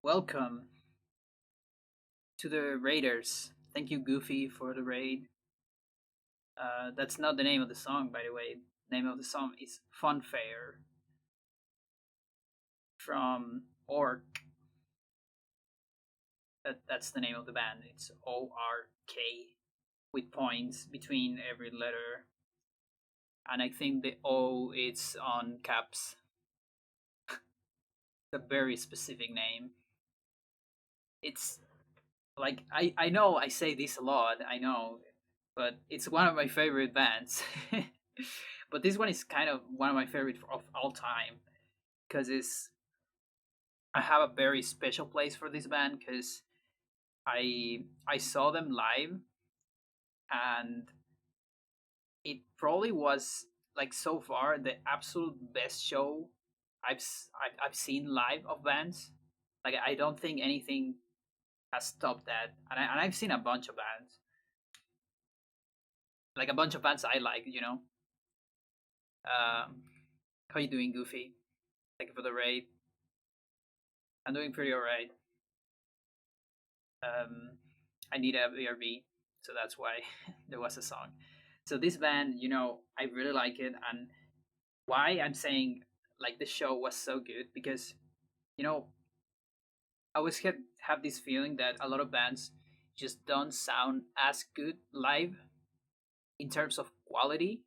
Welcome to the Raiders. Thank you, Goofy, for the raid. That's not the name of the song, by the way. The name of the song is Funfair from Orc. That's the name of the band. It's ORK with points between every letter. And I think the O is on caps. It's a very specific name. It's like I know I say this a lot, I know, but it's one of my favorite bands. But this one is kind of one of my favorite of all time because it's I have a very special place for this band because I saw them live, and it probably was like so far the absolute best show I've seen live of bands. Like I don't think anything has topped that, and I've seen a bunch of bands, like a bunch of bands I like, How you doing, Goofy? Thank you for the raid. I'm doing pretty alright. Um, I need a BRB, so that's why there was a song. So this band, I really like it, and why I'm saying like the show was so good because you know I always have this feeling that a lot of bands just don't sound as good live in terms of quality.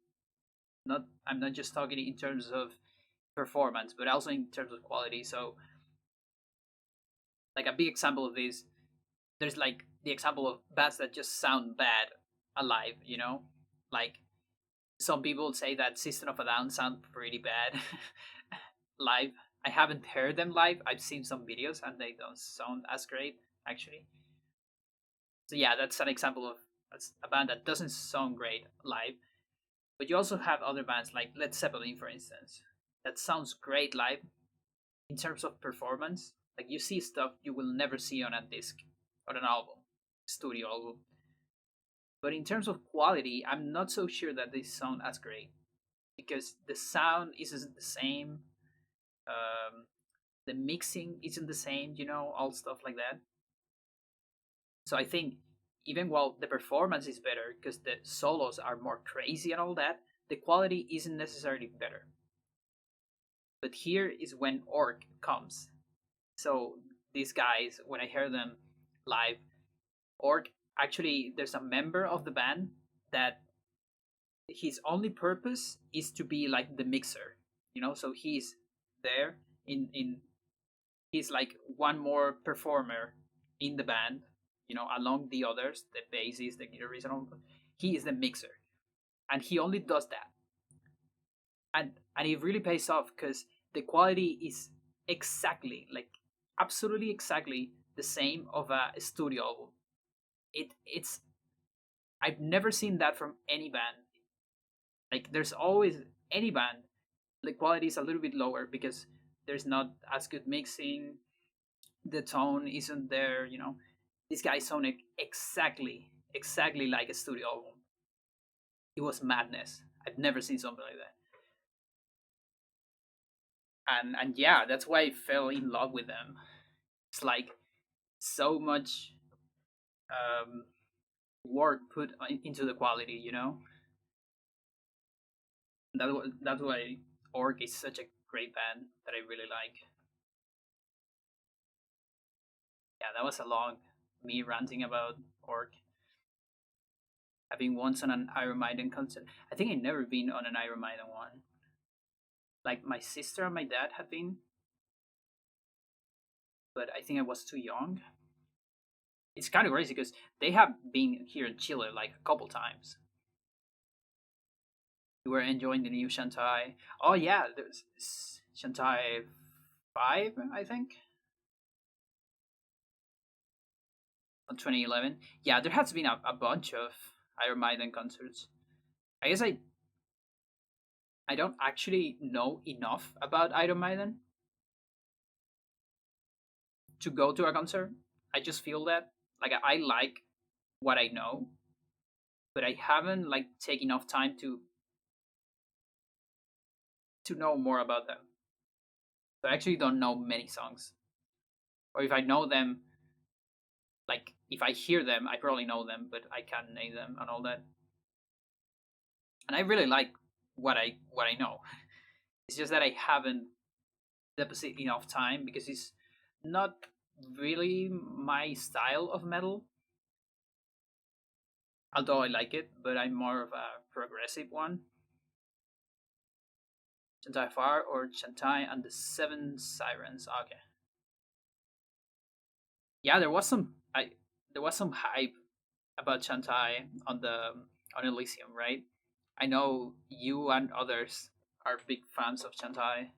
Not I'm not just talking in terms of performance, but also in terms of quality. So like a big example of this, there's like the example of bands that just sound bad alive, like some people say that System of a Down sound pretty bad live. I haven't heard them live. I've seen some videos and they don't sound as great actually. So yeah, that's an example of that's a band that doesn't sound great live. But you also have other bands like Led Zeppelin, for instance, that sounds great live in terms of performance. Like you see stuff you will never see on a disc or an album, studio album. But in terms of quality, I'm not so sure that they sound as great because the sound isn't the same. Um, the mixing isn't the same, all stuff like that. So I think even while the performance is better because the solos are more crazy and all that, the quality isn't necessarily better. But here is when Orc comes. So these guys, when I hear them live, Orc actually there's a member of the band that his only purpose is to be like the mixer, so he's there in he's like one more performer in the band, along the others, the bassist, the guitarist, and all. He is the mixer, and he only does that, and it really pays off because the quality is exactly like absolutely exactly the same of a studio album. It's I've never seen that from any band. Like there's always any band, the quality is a little bit lower because there's not as good mixing, the tone isn't there, this guy sounded exactly like a studio album. It was madness. I've never seen something like that. And yeah, that's why I fell in love with them. It's like so much um work put into the quality, that's why Orc is such a great band that I really like. Yeah, that was a long me ranting about Orc. I've been once on an Iron Maiden concert. I think I've never been on an Iron Maiden one. Like my sister and my dad have been, but I think I was too young. It's kind of crazy because they have been here in Chile like a couple times. We were enjoying the new Shantai. Oh yeah, there's Shantai 5, I think, on 2011. Yeah, there has been a bunch of Iron Maiden concerts. I guess I don't actually know enough about Iron Maiden to go to a concert. I just feel that like I like what I know, but I haven't like taken enough time to know more about them. So I actually don't know many songs or if I know them, like if I hear them, I probably know them, but I can't name them and all that. And I really like what I know. It's just that I haven't deposited enough time because it's not really my style of metal. Although I like it, but I'm more of a progressive one. Chantai Far or Chantai and the Seven Sirens. Okay. Yeah, there was some hype about Chantai on Elysium, right? I know you and others are big fans of Chantai.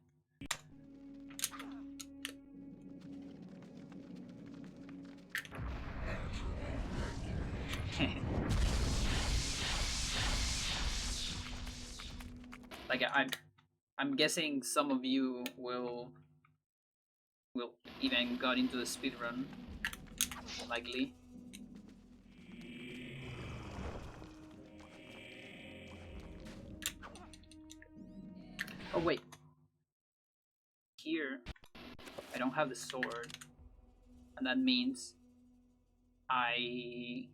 Like I'm guessing some of you will even got into the speedrun, likely. Oh wait, here I don't have the sword, and that means I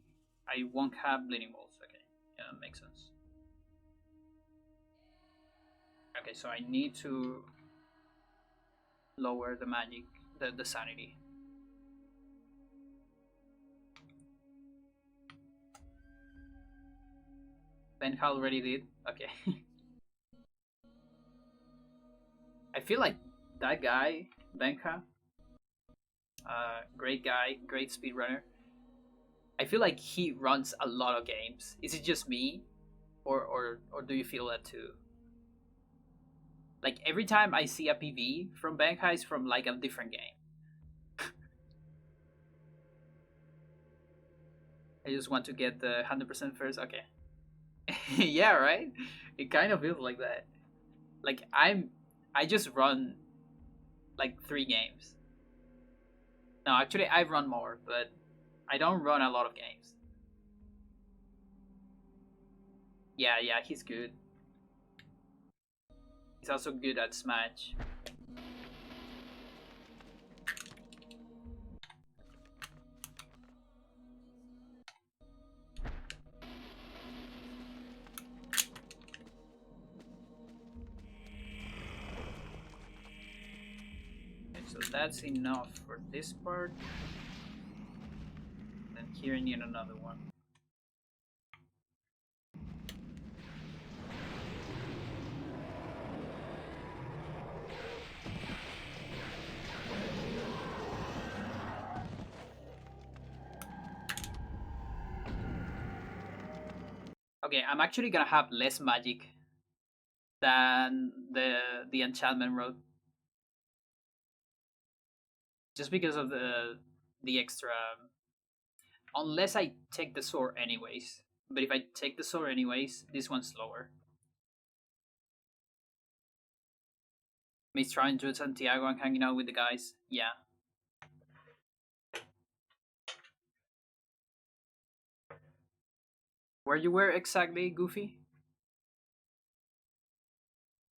I won't have bleeding bolts. Okay, yeah, that makes sense. Okay, so I need to lower the magic, the sanity. Ben already did. Okay. I feel like that guy, Benka, great guy, great speedrunner. I feel like he runs a lot of games. Is it just me, or do you feel that too? Like every time I see a PV from Benka, it's from like a different game. I just want to get the 100% first. Okay. Yeah, right. It kind of feels like that. Like I just run like 3 games. No, actually I run more, but I don't run a lot of games. Yeah, yeah, he's good. He's also good at Smash. Okay, so that's enough for this part. And here I need another one. Okay, I'm actually gonna have less magic than the enchantment road, just because of the extra. Unless I take the sword anyways, but if I take the sword anyways, this one's slower. Me trying to Santiago and hanging out with the guys. Yeah. Where you were exactly, Goofy?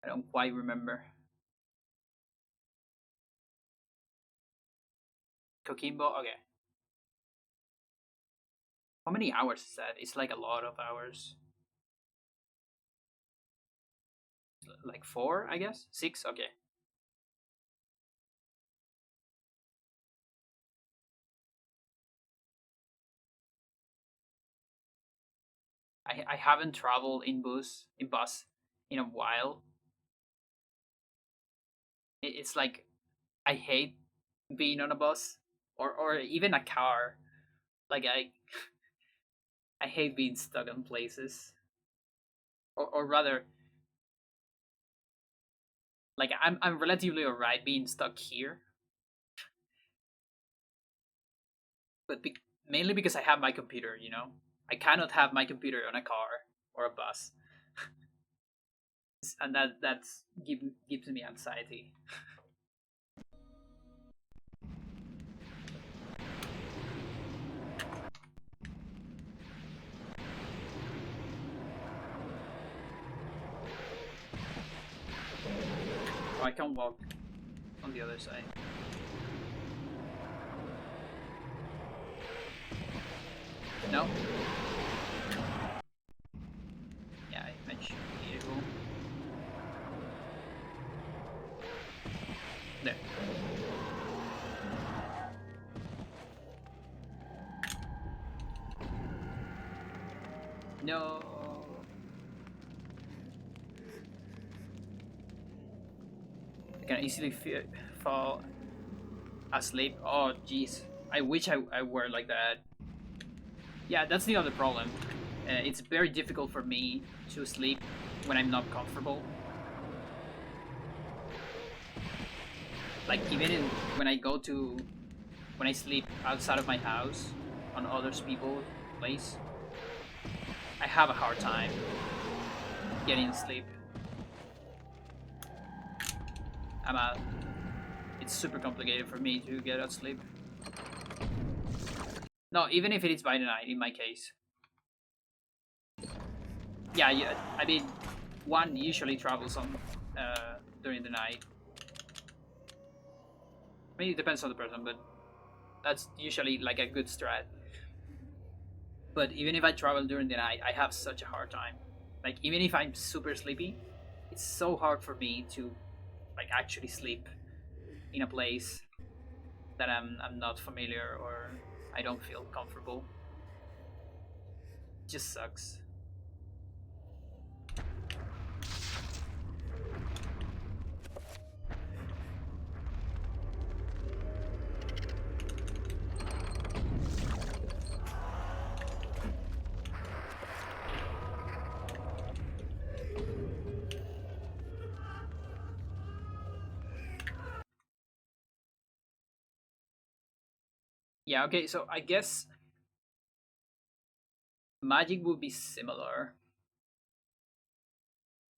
I don't quite remember. Coquimbo. Okay. How many hours is that? It's like a lot of hours. Like 4, I guess. 6. Okay. I haven't traveled in bus in a while. It's like I hate being on a bus or even a car. Like I hate being stuck in places. Or rather, like I'm relatively alright being stuck here, but mainly because I have my computer. I cannot have my computer on a car or a bus, and that's gives me anxiety. Oh, I can walk on the other side. No? Yeah, I mentioned vehicle. There. No. I can easily fall asleep. Oh, jeez. I wish I were like that. Yeah, that's the other problem. It's very difficult for me to sleep when I'm not comfortable. Like even when I go to when I sleep outside of my house on others people's place, I have a hard time getting sleep. I'm out. It's super complicated for me to get sleep. No, even if it is by the night, in my case. Yeah, yeah. I mean, one usually travels on during the night. I mean, it depends on the person, but that's usually like a good strat. But even if I travel during the night, I have such a hard time. Like even if I'm super sleepy, it's so hard for me to like actually sleep in a place that I'm not familiar or I don't feel comfortable. It just sucks. Yeah, okay, so I guess magic would be similar.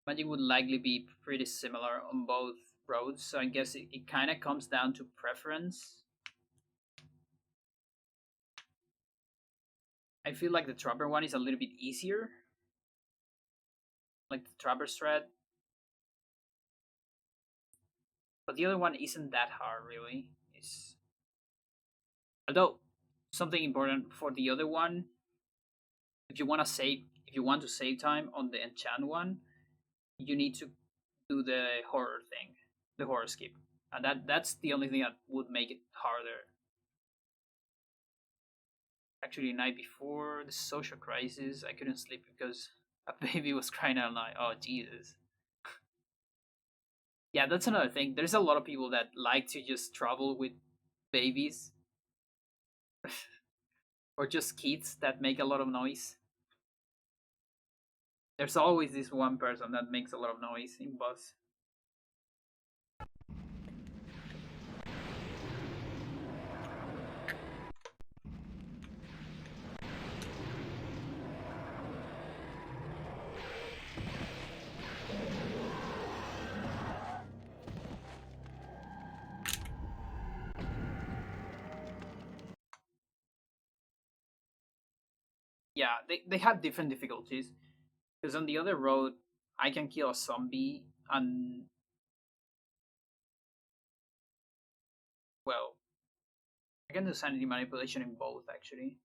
Magic would likely be pretty similar on both roads, so I guess it kind of comes down to preference. I feel like the Trapper one is a little bit easier, like the Trapper strat, but the other one isn't that hard, really. It's although something important for the other one, if you want to save time on the enchant one, you need to do the horror thing, the horror skip, and that's the only thing that would make it harder. Actually, the night before the social crisis, I couldn't sleep because a baby was crying out like, "Oh Jesus!" Yeah, that's another thing. There's a lot of people that like to just travel with babies or just kids that make a lot of noise. There's always this one person that makes a lot of noise in bus. Yeah, they have different difficulties. Because on the other road, I can kill a zombie and, well, I can do sanity manipulation in both, actually.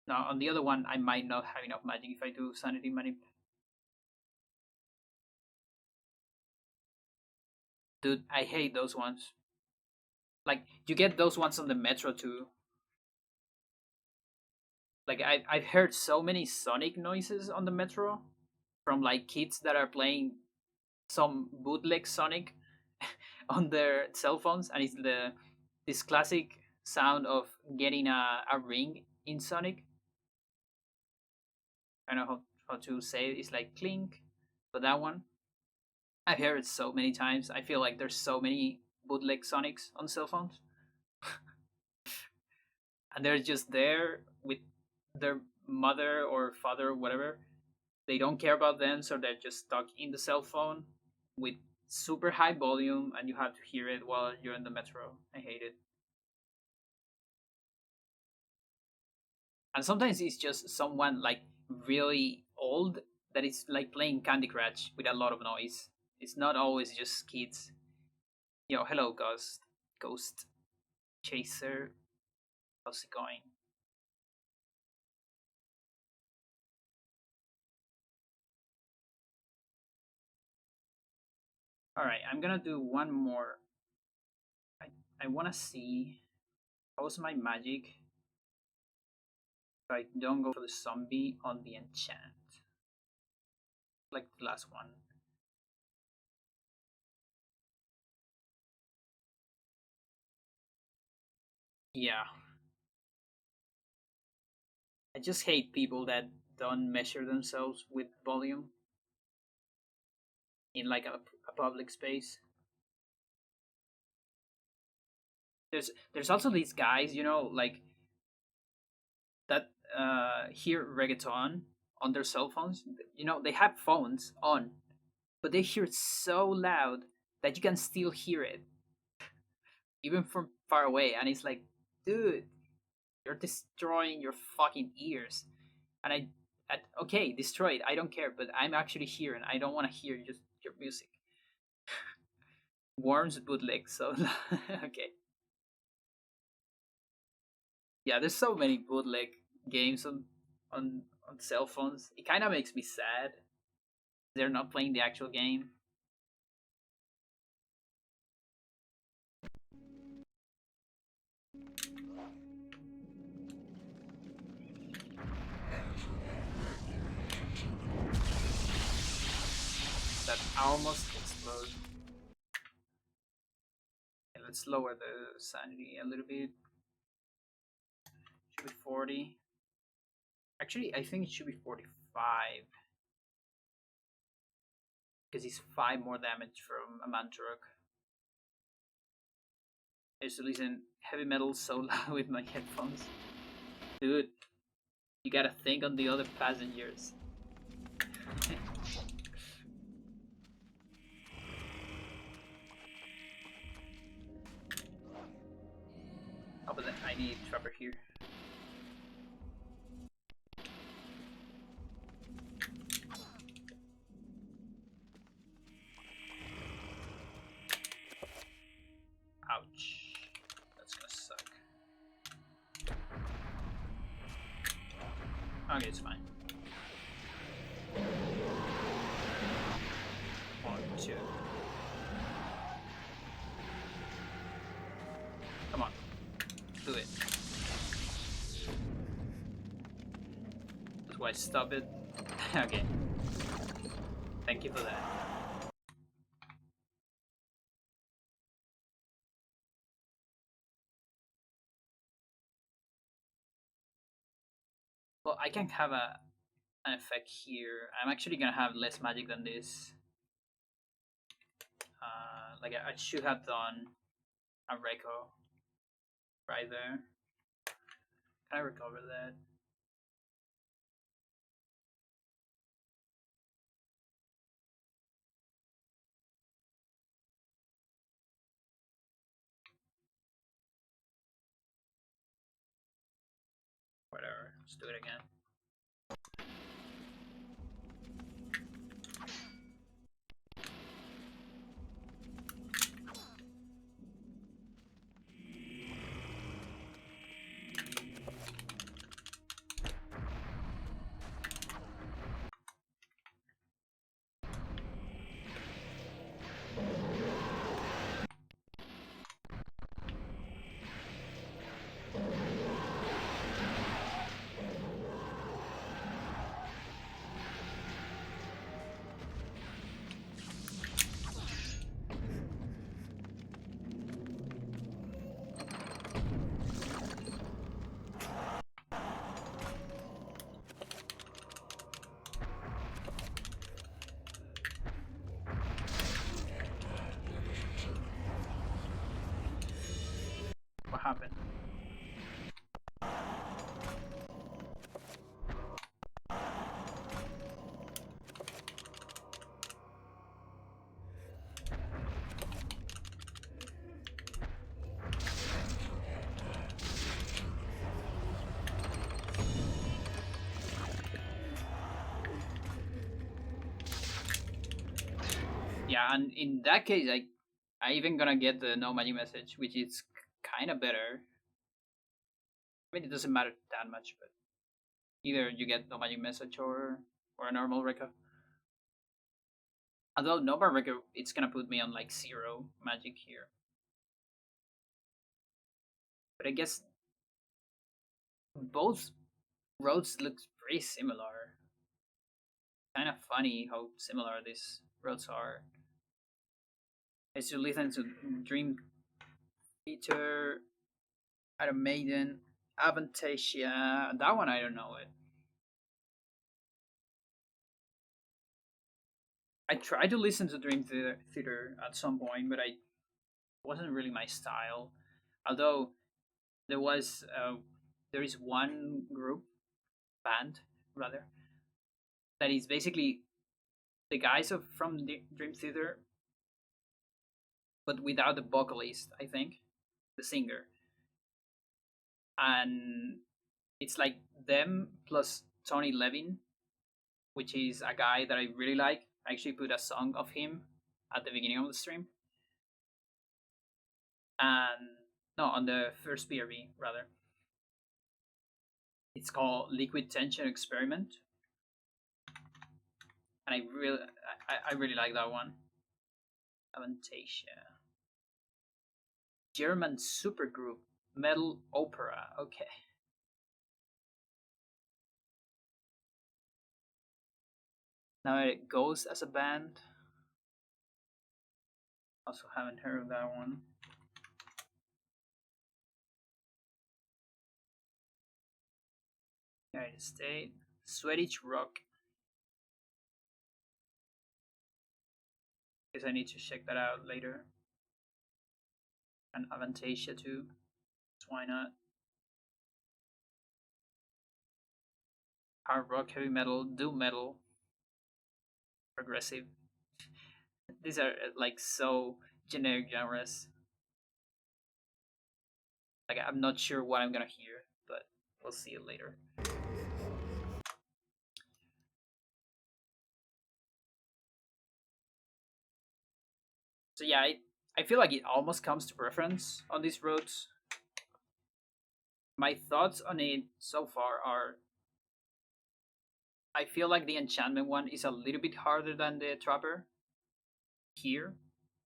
Now, on the other one, I might not have enough magic if I do sanity manip. Dude, I hate those ones. Like, you get those ones on the metro too. Like, I've heard so many Sonic noises on the metro from, like, kids that are playing some bootleg Sonic on their cell phones, and it's this classic sound of getting a ring in Sonic. I don't know how to say it. It's like clink, but that one I've heard it so many times. I feel like there's so many bootleg Sonics on cell phones, and they're just there with their mother or father or whatever. They don't care about them, so they're just stuck in the cell phone with super high volume, and you have to hear it while you're in the metro. I hate it. And sometimes it's just someone like really old that is like playing Candy Crush with a lot of noise. It's not always just kids. Yo, hello, Ghost Chaser. How's it going? All right, I'm gonna do one more. I I wanna see how's my magic if I don't go for the zombie on the enchant, like the last one. Yeah, I just hate people that don't measure themselves with volume in like a public space. There's also these guys, like that hear reggaeton on their cell phones. They have phones on, but they hear it so loud that you can still hear it, even from far away. And it's like, dude, you're destroying your fucking ears. And okay, destroy it. I don't care, but I'm actually here, and I don't want to hear just your music. Worms bootleg. So okay, yeah. There's so many bootleg games on cell phones. It kind of makes me sad. They're not playing the actual game. That almost explode. Okay, let's lower the sanity a little bit. Should be 40. Actually, I think it should be 45 because he's 5 more damage from a Mantarok. I used to listen heavy metal so loud with my headphones. Dude, you gotta think on the other passengers. Oh, but then I need Trapper here. Ouch. That's gonna suck. Okay, it's fine. 1, 2. Come on. Do it. That's why I stop it. Okay. Thank you for that. Well, I can have an effect here. I'm actually gonna have less magic than this. Like I should have done a Reiko right there. Can I recover that? Whatever. Let's do it again. Yeah, and in that case, I even gonna get the no magic message, which is kind of better. I mean, it doesn't matter that much, but either you get no magic message or a normal record. Although normal record, it's gonna put me on like zero magic here. But I guess both roads look pretty similar. Kind of funny how similar these roads are. As you listen to Dream Theater, Iron Maiden, Avantasia. That one I don't know it. I tried to listen to Dream Theater at some point, but I wasn't really my style. Although there was there is one group band rather that is basically the guys of from the Dream Theater, but without the vocalist. I think the singer, and it's like them plus Tony Levin, which is a guy that I really like. I actually put a song of him at the beginning of the stream, and no, on the first PRV rather. It's called Liquid Tension Experiment, and I really like that one. Avantasia, German supergroup, metal opera. Okay, now it goes as a band. Also haven't heard of that one. United States, Swedish rock. Guess I need to check that out later. And Avantasia too. So why not? Hard rock, heavy metal, doom metal, progressive. These are like so generic genres. Like I'm not sure what I'm gonna hear, but we'll see it later. So yeah, I feel like it almost comes to preference on these roads. My thoughts on it so far are I feel like the enchantment one is a little bit harder than the trapper here,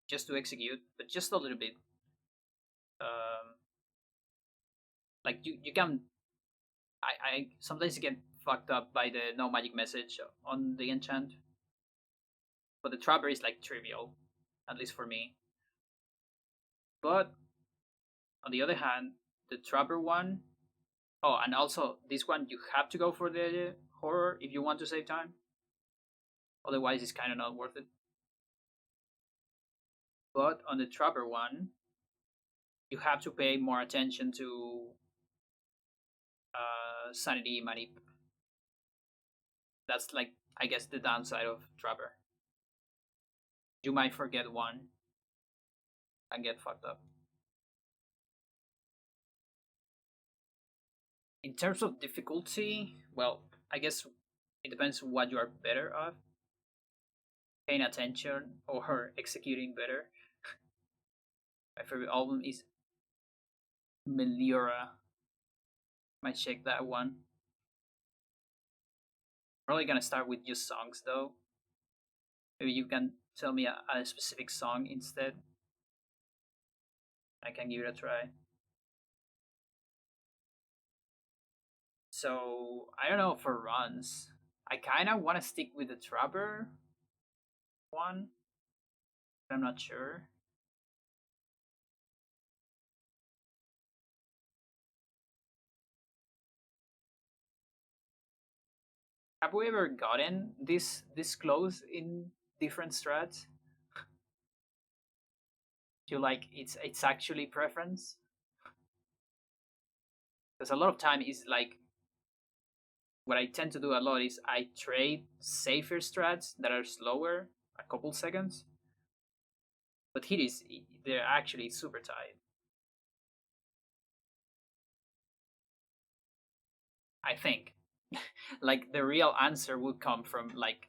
just to execute, but just a little bit. Um, like you can I sometimes get fucked up by the no magic message on the enchant, but the trapper is like trivial, at least for me. But on the other hand, the trapper one, oh, and also this one, you have to go for the horror if you want to save time. Otherwise, it's kind of not worth it. But on the trapper one, you have to pay more attention to sanity manip. That's like I guess the downside of trapper. You might forget one and get fucked up. In terms of difficulty, well, I guess it depends what you are better at. Paying attention or executing better. My favorite album is Meliora. Might check that one. Probably gonna start with just songs though. Maybe you can tell me a specific song instead. I can give it a try. So I don't know for runs. I kind of want to stick with the Trapper one, but I'm not sure. Have we ever gotten this close in different strats? Do you like it's actually preference? Because a lot of time is like what I tend to do a lot is I trade safer strats that are slower a couple seconds, but here is they're actually super tight. I think like the real answer would come from like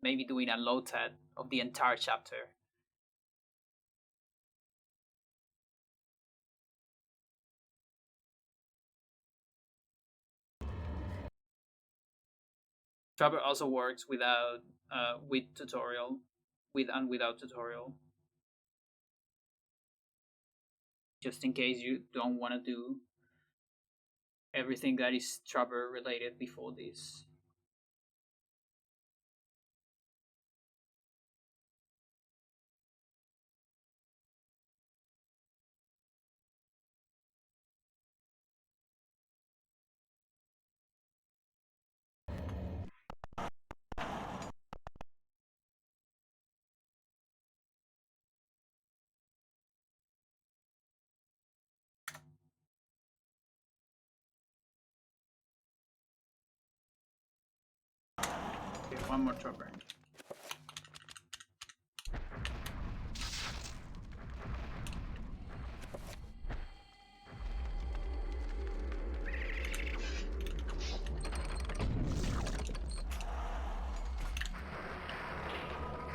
maybe doing a low tet of the entire chapter. Trapper also works without with tutorial, with and without tutorial, just in case you don't want to do everything that is Trapper related before this. Okay, one more Trapper.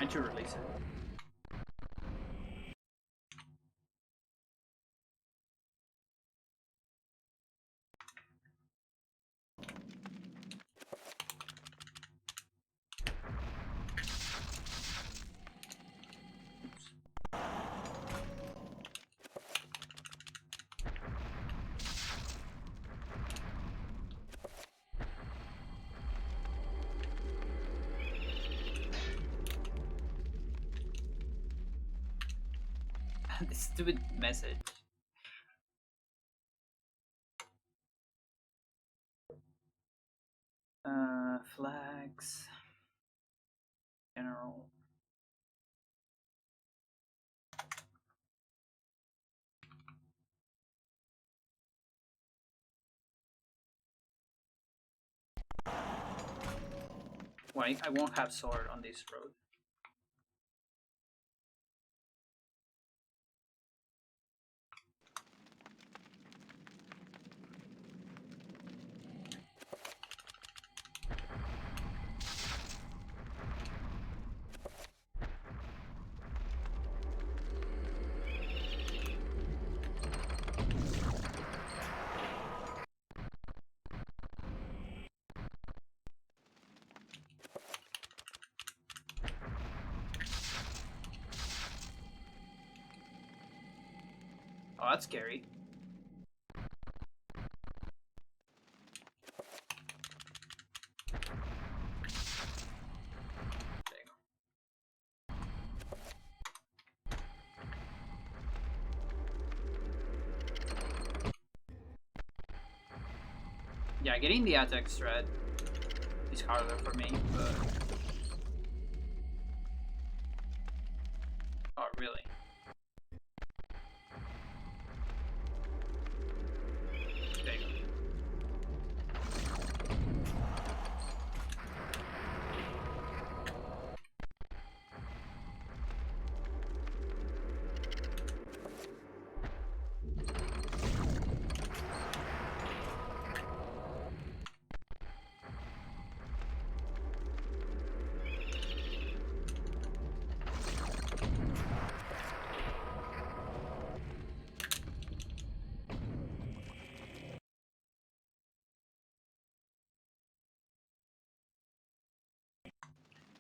And to release it. This stupid message. Flags. General. Why I won't have sword on this road. Oh, that's scary. There you go. Yeah, getting the attack strat is harder for me, but... Oh, really? There you go.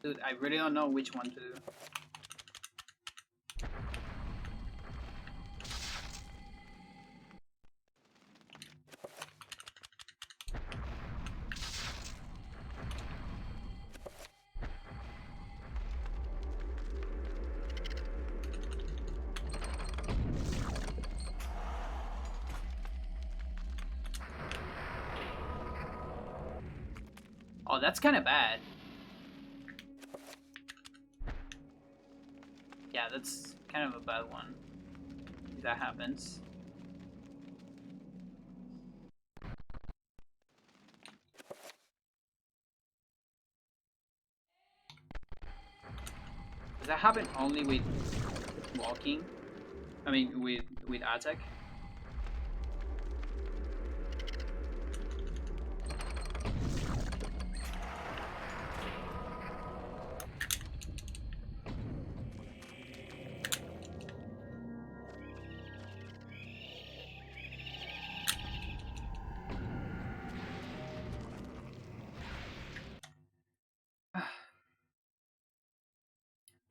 Dude, I really don't know which one to do. Oh, that's kind of bad. Yeah, that's kind of a bad one. If that happens. Does that happen only with walking? I mean, with attack?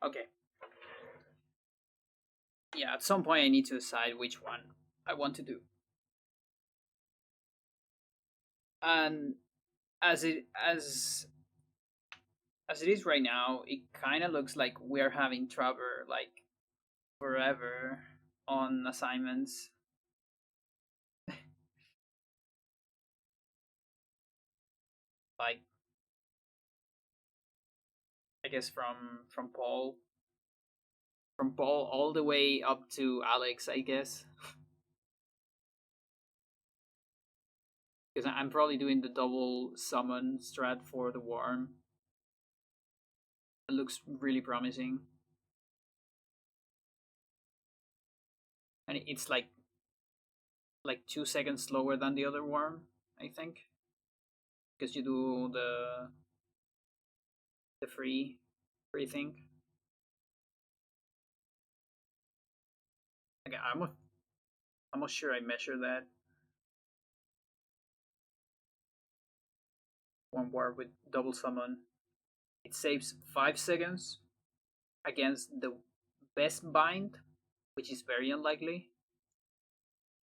Okay. Yeah, at some point I need to decide which one I want to do. And as it as it is right now, it kind of looks like we're having Trevor like forever on assignments. Like I guess from Paul all the way up to Alex, I guess, because I'm probably doing the double summon strat for the worm. It looks really promising, and it's like 2 seconds slower than the other worm, I think, because you do the free thing. Okay, I'm not sure I measure that one war with double summon. It saves 5 seconds against the best bind, which is very unlikely.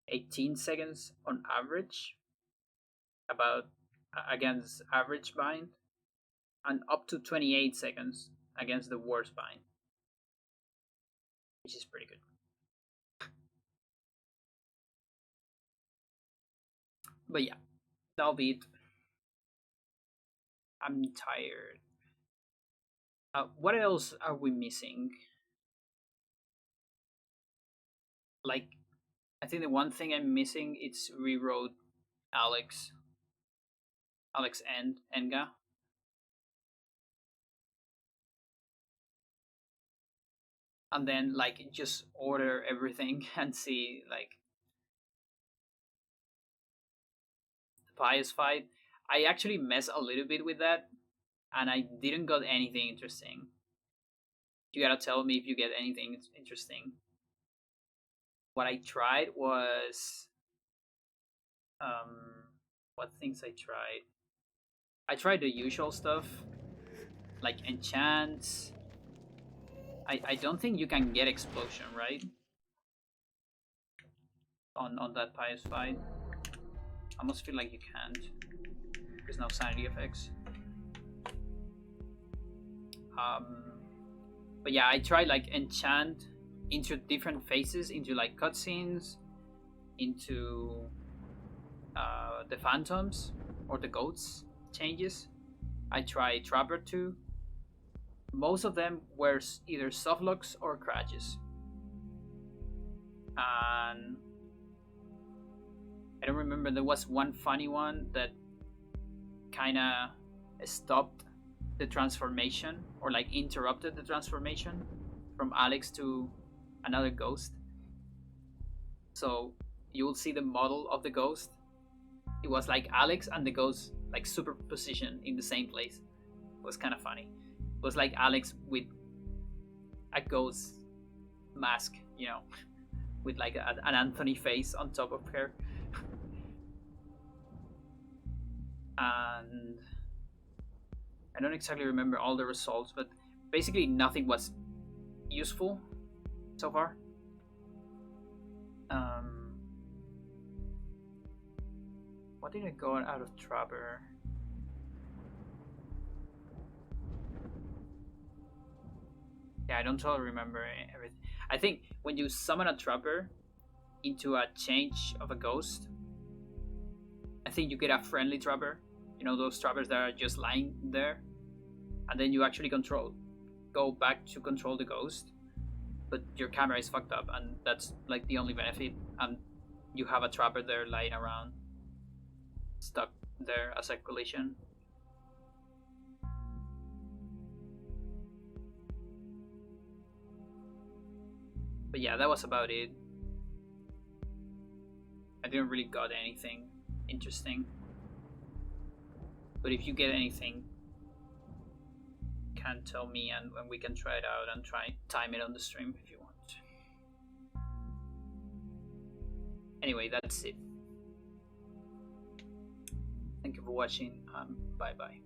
18 seconds on average, about against average bind, and up to 28 seconds against the worst bind, which is pretty good. But yeah, that'll be it. I'm tired. What else are we missing? Like, I think the one thing I'm missing is rewrote Alex, Alex and Enga, and then like just order everything and see like the pious fight. I actually mess a little bit with that, and I didn't got anything interesting. You gotta tell me if you get anything interesting. What I tried was what things I tried. I tried the usual stuff like enchants. I don't think you can get explosion right on that pious fight. I almost feel like you can't. There's no sanity effects. Um, but yeah, I tried like enchant into different phases, into like cutscenes, into the phantoms or the goats changes. I tried Trapper 2. Most of them were either softlocks or crashes. And I don't remember, there was one funny one that kind of stopped the transformation or like interrupted the transformation from Alex to another ghost. So you will see the model of the ghost. It was like Alex and the ghost like superposition in the same place. It was kind of funny. It was like Alex with a ghost mask, you know, with like an Anthony face on top of her. And I don't exactly remember all the results, but basically nothing was useful so far. Um, what did I go out of Trapper? Yeah, I don't totally remember everything. I think when you summon a Trapper into a change of a ghost, I think you get a friendly Trapper. You know, those Trappers that are just lying there. And then you actually go back to control the ghost. But your camera is fucked up, and that's like the only benefit. And you have a Trapper there lying around, stuck there as a collision. But yeah, that was about it. I didn't really got anything interesting. But if you get anything, can tell me, and we can try it out and try time it on the stream if you want. Anyway, that's it. Thank you for watching. Bye bye.